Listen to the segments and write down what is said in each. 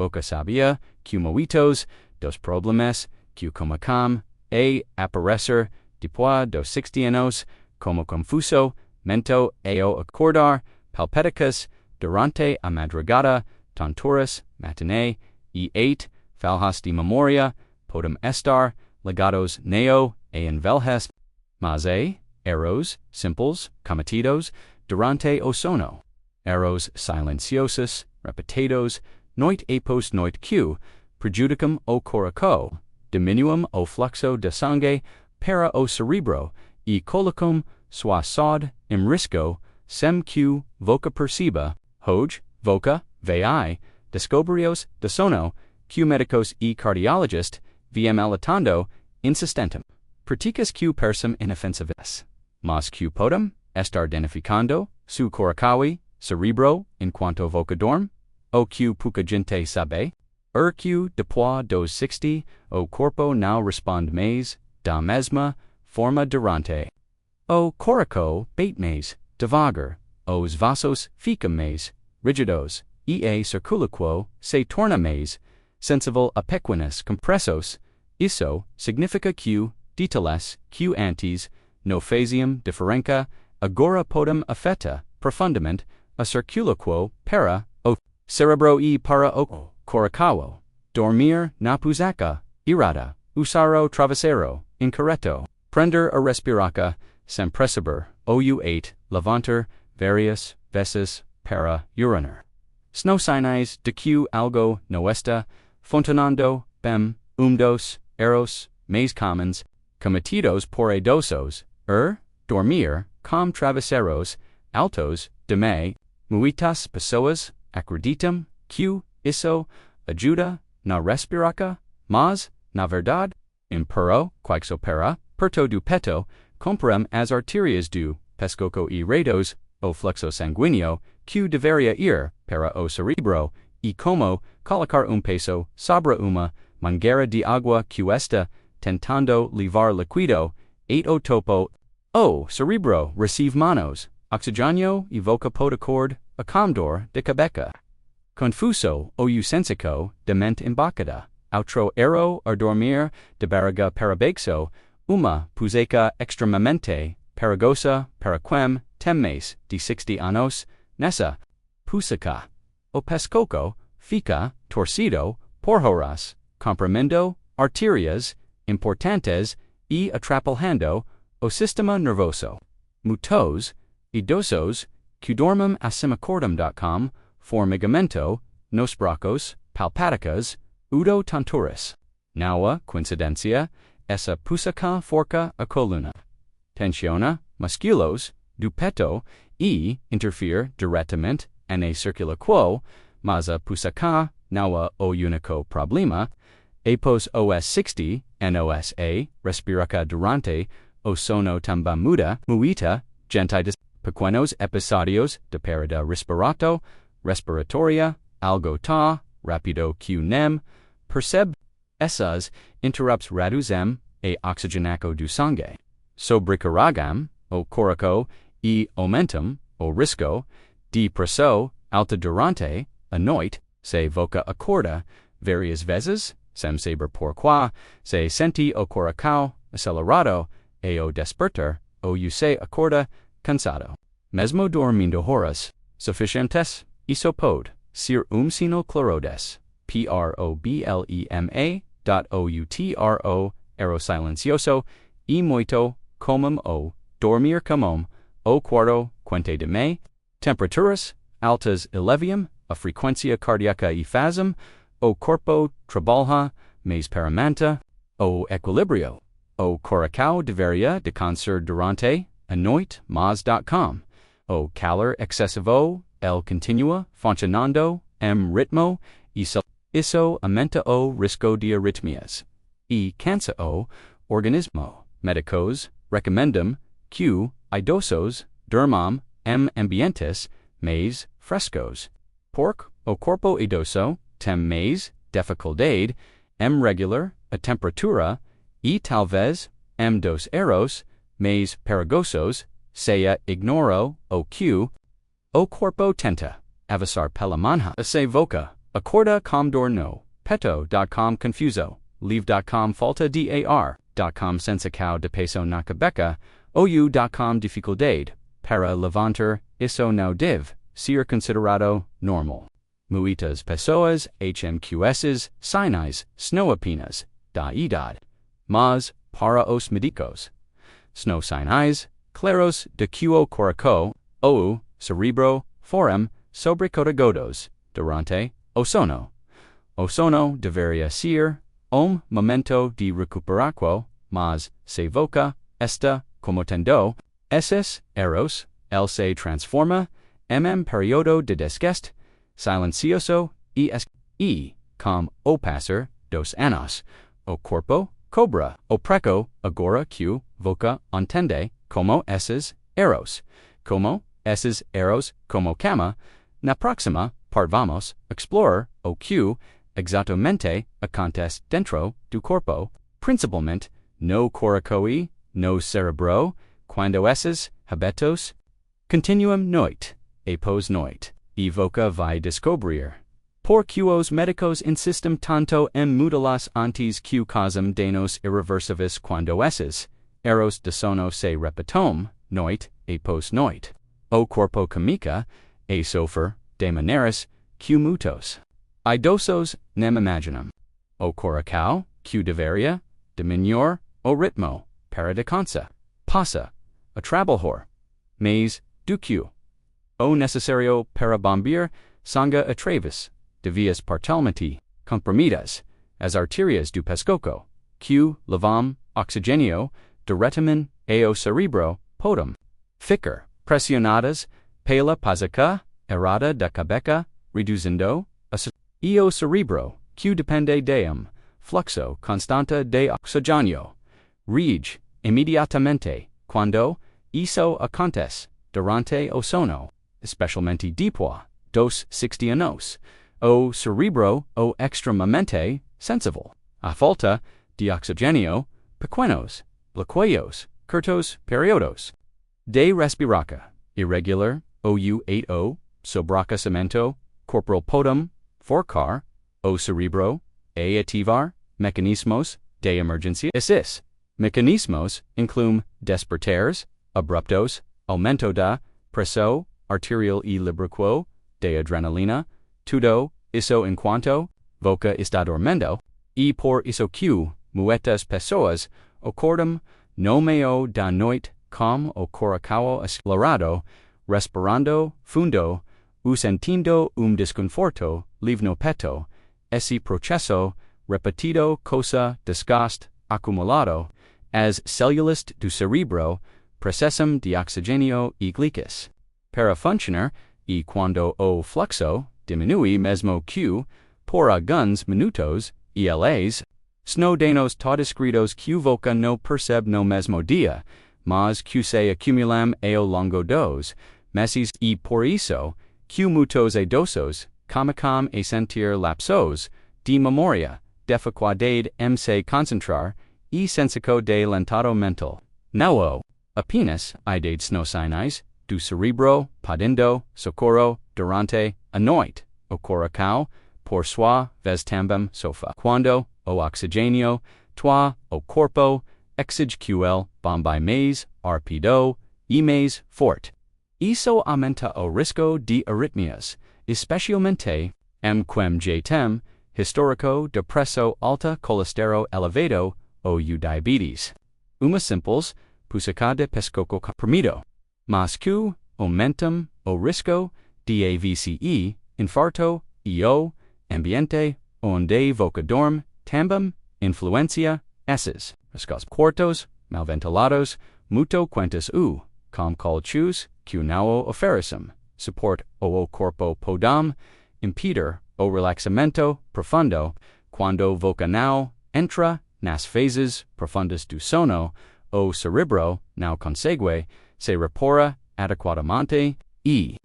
Voca sabia, que moitos, dos problemas, que comacam, aparecer, depois dos 60 anos, como confuso, mento ao acordar, palpéticas, durante a madrugada, tonturas, matinée, e8, falhas de memoria, podem estar, ligados neo, envelhece, mas erros, simples, cometidos, durante o sono, erros silenciosos, repetidos, noite após noite que, prejudicam o coração, diminuem o fluxo de sangue para o cerebro e colocam sua saúde em risco, sem que voca perceba, hoje, voca, vai, descobrios de sono, que médicos e cardiologistas viem alertando insistentem. Praticas que parecem inofensivas, mas que podem estar danificando seu coração, cerebro, enquanto voca dorme, o que pouca gente sabe, que depois dos 60, o corpo não responde mais da mesma forma durante. O coração bate mais devagar, os vasos ficam mais rígidos, e a circulação se torna mais sensível a pequenos compressos. Isso significa que detalhes que antes não faziam diferença agora podem afetar profundamente a circulação para o cérebro e para o coração. Dormir na pusaca, errada, usar o travesseiro incorreto, prender a respiraca sem perceber, ou levantar várias vezes para urinar. São sinais de que algo não está funcionando bem. Dos erros mais comuns cometidos por idosos dormir com travesseiros altos demais. Muitas pessoas acreditam que isso ajuda na respiração, mas, na verdade, impero quixo para perto do peto, comprem as artérias do pescoço e redos o fluxo sanguíneo que deveria ir para o cerebro e como colocar peso sobre uma mangueira de água que está tentando levar líquido o topo. O cerebro recebe menos oxigênio e voca pode acord a condor de cabeça. Confuso ou sensico de mente embacada. Outro erro a dormir de barriga para baixo, uma puseca extremamente perigosa para quem tem mais de 60 anos. Nessa puseca, o pescoço fica torcido por horas, comprimindo artérias importantes e atrapalhando o sistema nervoso. Muitos idosos que dormem acima formigamento nos bracos, palpáticas, tonturas. Não coincidência, essa puseca forca a coluna. Tensiona músculos do peto e interfere diretamente na circulação, mas a puseca não é o único problema. Após os 60 anos respiraca durante o sono também muda. Muita gente pequenos episódios de perda respiratória, algo rápido que nem percebe. Essas interrupts reduzem a oxigenação do sangue. Sobrecarregam o coração e aumentam o risco de pressão alta durante a noite. Se voca acorda várias vezes, sem saber porquê, se sente o coração acelerado ao despertar, ou se acorda cansado. Mesmo dormindo horas suficientes, isso pode ser sinal claro des problema. Erro silencioso e muito comum o dormir comum o quarto quente de me. Temperaturas altas elevam a frequência cardíaca e fazem o corpo trabalha mais paramenta. O equilíbrio. O coração deveria descansar durante a noite, mas.com. O calor excessivo, el continua funcionando ritmo, isso aumenta o risco de arritmias e cansa o organismo. Médicos recomendam que idosos durmam ambientes mais frescos. Porque o corpo idoso tem mais dificuldade regular a temperatura e talvez dos erros mais perigosos seja ignoro o que o corpo tenta avançar pela manhã. Se voca Accorda com dorno, peto.com confuso, leave.com falta dar.com sensacao de peso nacabeca, ou.com dificuldade, para levantar, isso não deve ser considerado normal. Muitas pessoas HMQSs sinais são apenas da idade, mas para os médicos são sinais claros de que o coração ou cerebro foram sobrecarregados durante o sono. O sono deveria ser momento de recuperação, mas se você está cometendo esses erros, ele se transforma período de desgaste silencioso e com o passar dos anos, o corpo cobra o preco agora que você entende como esses erros, como cama. Na próxima parte vamos explorar o que exatamente acontece dentro do corpo, principalmente no coração e no cérebro, quando esses hábitos continuam noite após noite, e você vai descobrir por que os médicos insistem tanto em mudá-las antes que causam danos irreversíveis quando esses erros de sono se repetem noite após noite. O corpo comica a sofrer de maneiras que muitos idosos nem imaginam. O coração, que deveria diminuir o ritmo para descansar, passa a trabalhar mais do que o necessário para bombear sangue através de vias parcialmente comprimidas, as artérias do pescoço, que levam oxigênio diretamente ao cérebro, podem ficar pressionadas pela posição errada da cabeça, reduzindo e o cérebro, que depende de fluxo constante de oxigênio, reage imediatamente quando isso acontece durante o sono, especialmente depois dos 60 anos. O cérebro o extremamente sensível à falta de oxigênio, pequenos bloqueios curtos períodos de respiração irregular ou sobreaquecimento corporal podem forçar o cérebro a ativar mecanismos de emergência. Esses mecanismos incluem despertares abruptos, aumento da pressão arterial e liberação de adrenalina, tudo isso enquanto você está dormindo, e por isso que muitas pessoas acordam no meio da noite com o coração acelerado, respirando fundo, sentindo desconforto leve no peito. Esse processo repetido causa desgaste acumulado. As células do cérebro precisam de oxigênio e glicose para funcionar, e quando o fluxo diminui mesmo que por alguns minutos, eles são danos tão discretos que você não percebe no mesmo dia, mas que se acumulam ao longo dos meses, e por isso que muitos idosos cometem a sentir lapsos de memória, dificuldade em se concentrar e sensação de lentado mental. Não apenas idades nos sinais do cérebro pedindo socorro durante a noite. O coração, por sua vez, também sofre quando o oxigênio toa o corpo, exige que ele bombe mais rápido e mais forte. Isso aumenta o risco de arritmias, especialmente quem já tem histórico de pressão alta, colesterol elevado ou diabetes. Uma simples música de pescoço comprimido, mas que aumentam o risco de AVC, infarto e o ambiente onde você dorme também influencia esses riscos. Quartos mal ventilados, muito quentes com colchos que não oferecem suporte ao corpo podem impedir o relaxamento profundo. Quando você não entra nas fases profundas do sono, o cérebro não consegue se repor adequadamente, e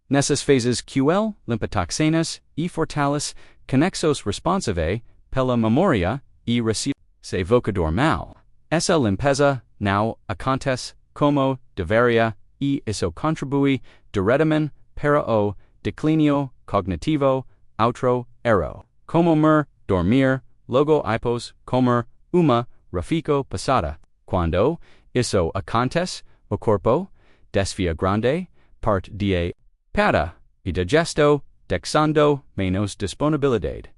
nessas fases que ele limpa toxinas e fortalece conexos responsáveis pela memória e recebe. Se você dorme mal, essa limpeza não acontece como deveria, e isso contribui diretamente para o declínio cognitivo, outro ero, como dormir, logo ipos, comer, uma, rafico passada, quando, isso acontece, o corpo, desvia grande, parte de, para, e digesto, dexando, menos disponibilidade.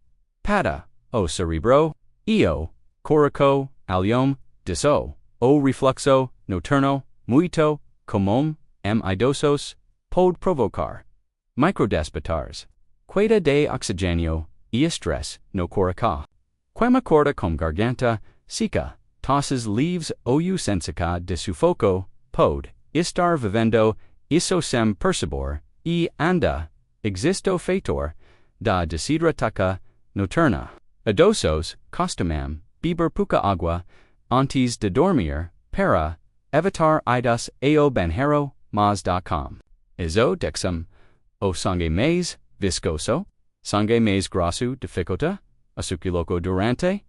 Para, o cerebro, io, coraco, alium, diso, o refluxo, noturno, muito, comum, idosos, pode provocar. Microdespotars. Queda de oxigênio, e estresse, no coraca. Quem acorda com garganta, seca, tosses leaves ou sensica de sufoco, pode, estar vivendo, isso sem perceber, e anda, existo feitor, da desidrataca, noturna. Idosos, costumam, beber pouca água, antes de dormir, para, evitar idas ao banheiro, mas.com. Isso dexam, o sangue mais viscoso, sangue mais grosso dificulta, açúcar durante,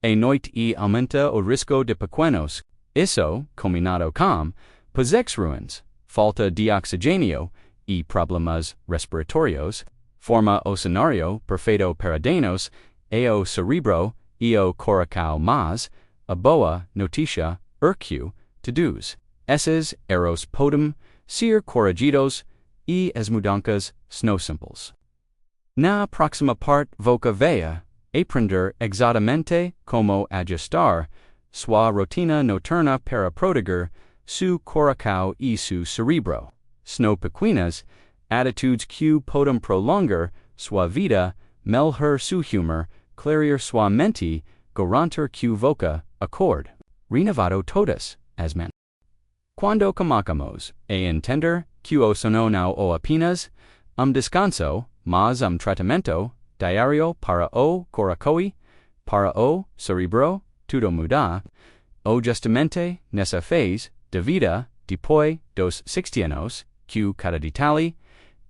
a noite e aumenta o risco de pequenos, isso, combinado com, ruins, falta de oxigênio, e problemas respiratórios, forma o cenário perfeito para danos, ao cerebro, e o coração mas, a boa notícia, to-dos, esses erros podem ser corrigidos, e as mudanças são simples. Na próxima parte voca veia, aprender exatamente como ajustar sua rotina noturna para proteger seu coração e seu cerebro. São pequenas atitudes que podem prolongar sua vida, melhorar seu humor, clarear sua mente, garantir que voca acorde, renovado todas as men. Quando começamos a entender que o sono não o apenas descanso, mas tratamento diário para o coração, para o cerebro, tudo muda, o justamente nessa fase de vida, depois dos 60 anos, que cada detalhe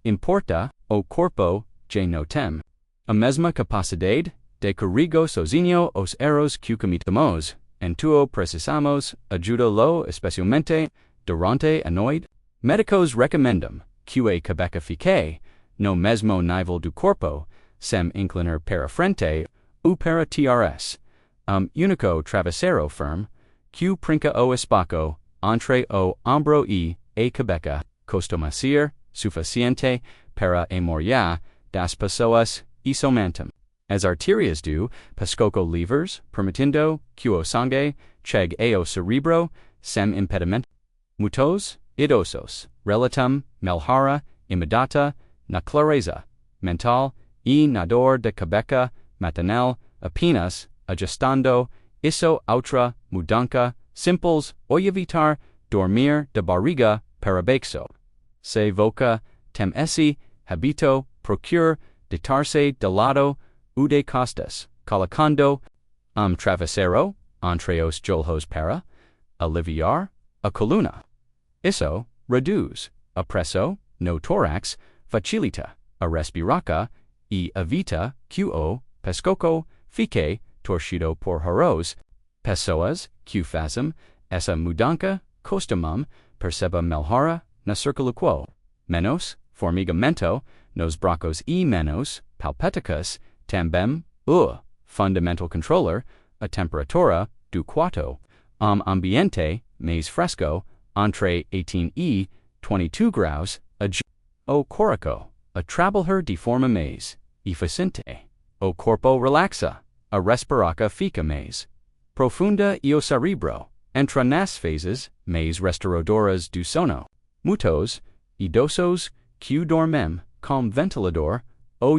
importa, o corpo já não tem a mesma capacidade de corrigir sozinho os erros que cometemos, então precisamos ajuda-lo especialmente durante a noite. Médicos recomendam que a cabeça fique no mesmo nível do corpo, sem inclinar para frente ou para trás. Único travesseiro firme, que brinca o espaço entre o ombro e a cabeça, costuma ser suficiente para a maioria das pessoas e somente as artérias do pescoço livres, permitindo que o sangue chegue ao cerebro sem impedimento. Muitos idosos relatam melhora imediata na clareza mental e na dor de cabeça matinal apenas ajustando isso outra mudança simples ou evitar dormir de barriga para baixo. Se voca tem esse hábito, procure deitar-se de lado ou de costas, colocando travesseiro entre os joelhos para aliviar a coluna. Isso reduz a pressão no tórax, facilita a respiração e evita que o pescoço fique torcido por horrores. Pessoas que fazem essa mudança costumam perceber melhora na circulação, menos formigamento nos bracos e menos palpitações, também o fundamental controller a temperatura do quarto, ambiente mais fresco entre 18 e 22 graus, o coração a trabalhar de forma mais eficiente, o corpo relaxa, a respiração fica mais profunda e o cerebro entra nas fases mais restauradoras do sono. Muitos idosos que dormem com ventilador ou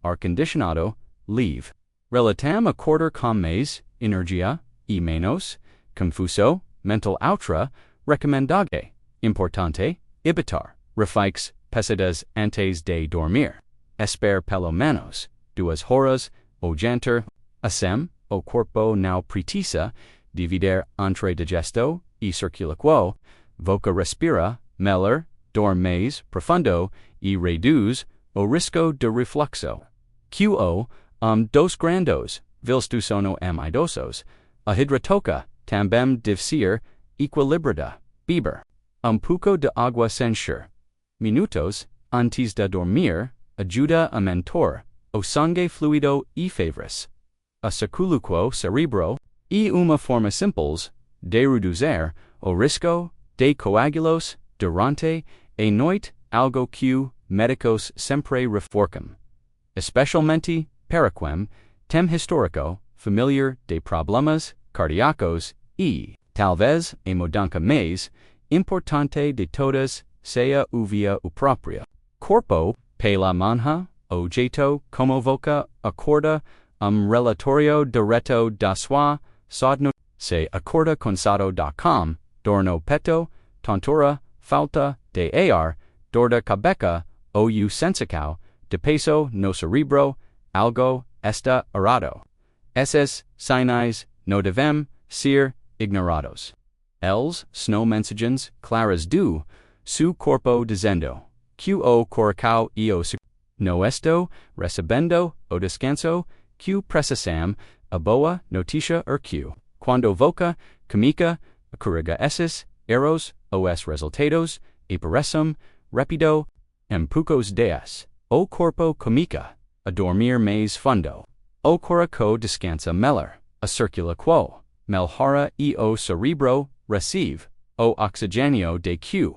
ar-condicionado livre relatam acordar com mais energia e menos confuso mental. Outra recomendagem importante, evitar reflexos pesadas antes de dormir. Esperar pelo menos 2 horas ou jantar. Assim, o corpo não precisa dividir entre digesto e circulação, voca respira melhor, dorme mais profundo e reduz o risco de refluxo. QO dos grandes vils do sono idosos, a hidratoca também deve ser equilibrada. Beber pouco de água sem minutos antes de dormir ajuda a manter o sangue fluido e fevris. A circuluquo cerebro e uma forma simples de reduzir o risco de coágulos durante a noite, algo que médicos sempre reforçam, especialmente para quem tem histórico familiar de problemas cardíacos e, talvez, a mudança mais importante de todas seja o via o próprio corpo pela manhã, o jeito como você acorda, relatório direto da sua saúde. Se acorda cansado.com, dor no peito, tontura, falta de ar, dor de cabeça ou sensação de peso no cerebro, algo está errado. Esses sinais não devem ser ignorados. Eles são mensagens claras do seu corpo dizendo que o coração e o não estou recebendo o descanso que precisam, a boa notícia é que, quando você comica, corrige esses erros, os resultados aparecem rápido, em poucos dias. O corpo comica a dormir mais fundo. O coração descansa melhor. A circula quo melhora e o cerebro recebe o oxigênio de que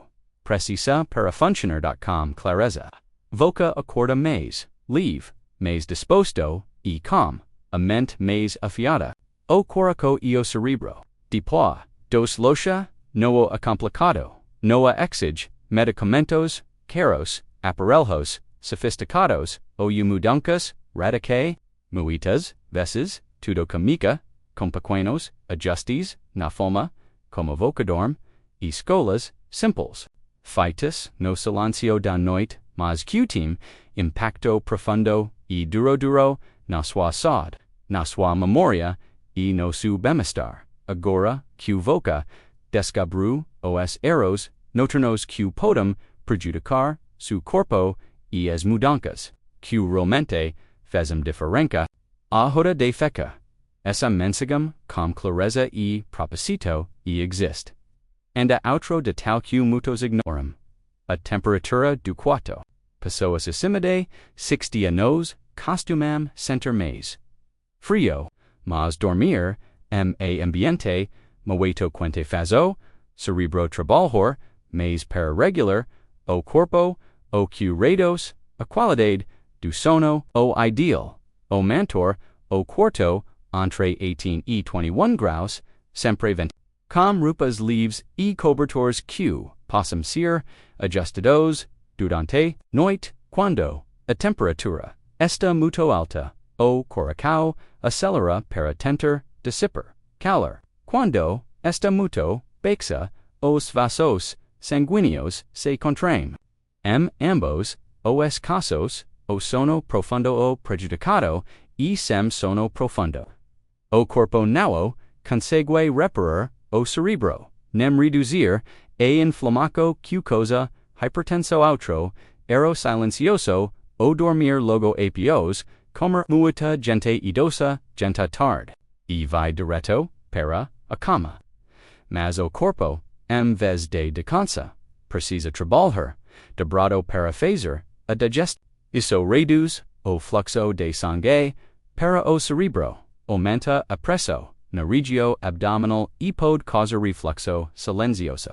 precisa para funcionar. Clareza. Você acorda mais livre, mais disposto e com a mente mais afiada. O coração e o cerebro. Depois dos loja, não é complicado. Não exige medicamentos caros, aparelhos sofisticados ou mudanças radicais. Muitas vezes, tudo comica com pequenos ajustes na forma como você dorme e escolhas simples. Feitas no silêncio da noite, mas que tem impacto profundo e duradouro na sua saúde, na sua memória e no seu bem-estar. Agora que você descobriu os erros noturnos que podem prejudicar seu corpo e as mudanças que realmente fazem diferença, a hora de fecha. Essa mensagem com clareza e propósito e existe. Ainda outro detalhe que muitos ignoram. A temperatura do quarto. Pessoas acima de 60 anos costumam sentir mais frio, mas dormir em ambiente muito quente faz o cerebro trabalhar mais para regular o corpo, o que reduz a qualidade do sono, o ideal, o manter o quarto entre 18 e 21 graus, sempre vent. Com roupas livres e cobertores que possam ser ajustados durante noite, quando a temperatura está muito alta, o coração acelera para tentar dissipar calor. Quando está muito baixa, os vasos sanguíneos se contraem. Em ambos os casos, o sono profundo o prejudicado e sem sono profundo. O corpo não consegue reparar o cerebro, nem reduzir a inflamação que causa hipertensão outro, erro silencioso, o dormir logo após, como muita gente idosa, gente tarde, e vai direto para a cama. Mas o corpo, em vez de descansar, precisa trabalhar, dobrado para fazer a digestão. Isso reduz o fluxo de sangue para o cerebro, aumenta a pressão na região abdominal e pode causar refluxo silencioso,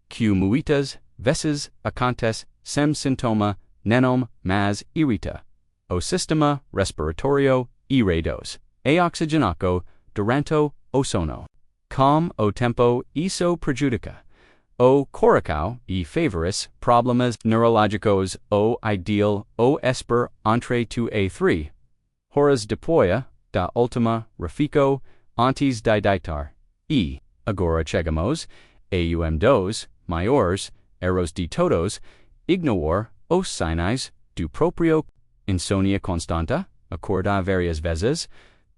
que muitas vezes acontece sem sintoma nenhum, mas irrita o sistema respiratório e reduz a oxigênio durante o sono. Com o tempo, isso prejudica o coração e favoris problemas neurológicos. O ideal o esper entre 2 a 3 horas depois da última refeição antes de deitar. E, agora chegamos a dos maiores erros de todos, ignorar os sinais do próprio insônia constante, acordar várias vezes,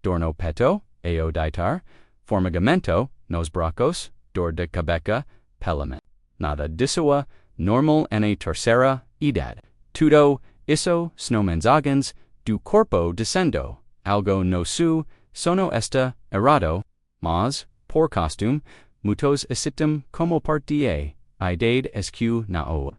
dor no peito, ao deitar, formigamento nos braços, dor de cabeça, pelamento. Nada disso é normal na terceira idade. Tudo isso são mensagens do corpo dizendo algo no seu sono está errado, mas, por costume, muitos aceitam como parte da idade es que não.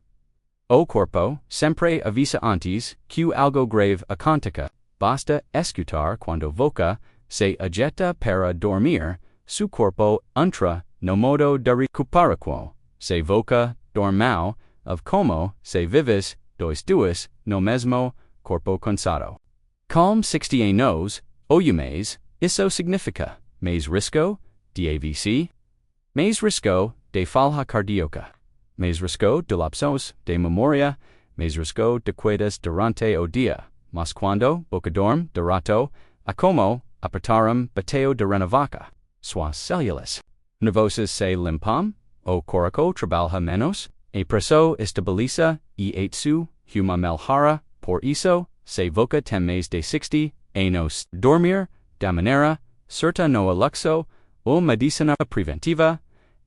O corpo sempre avisa antes que algo grave aconteça. basta escutar quando voca se agita para dormir, su corpo entra no modo de recuperação, se voca dormau, of como se vives, duas, no mesmo corpo cansado. Calm 60 anos, oyumes, isso significa, mais risco, de AVC, mais risco de falha cardíaca, mais risco de lapsos de memória, mais risco de quedas durante o dia, mas quando boca dorme de rato, a como apertaram bateo de renovaca, suas células nervosas se limpam, o coraco trabalha menos, e presso estabiliza e etsu huma melhora, por isso, se voca tem mais de 60 anos dormir, da maneira certa no luxo, ou medicina preventiva,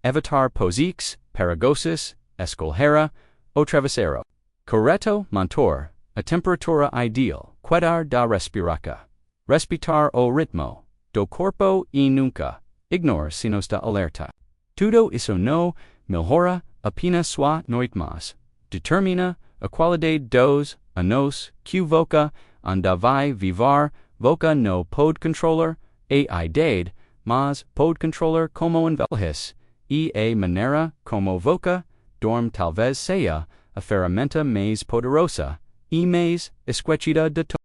evitar posição, perigosos, escolher o travesseiro. Correto manter a temperatura ideal, cuidar da respiraca, respeitar o ritmo do corpo e nunca ignorar signos de alerta. Tudo isso no melhora apenas sua noite mas determina a qualidade dos anos que voca anda vai vivar, voca no pode controller a idade, mas pode controller como envelhece, e a maneira como voca dorme talvez seja a ferramenta mais poderosa e mais esquecida de todas.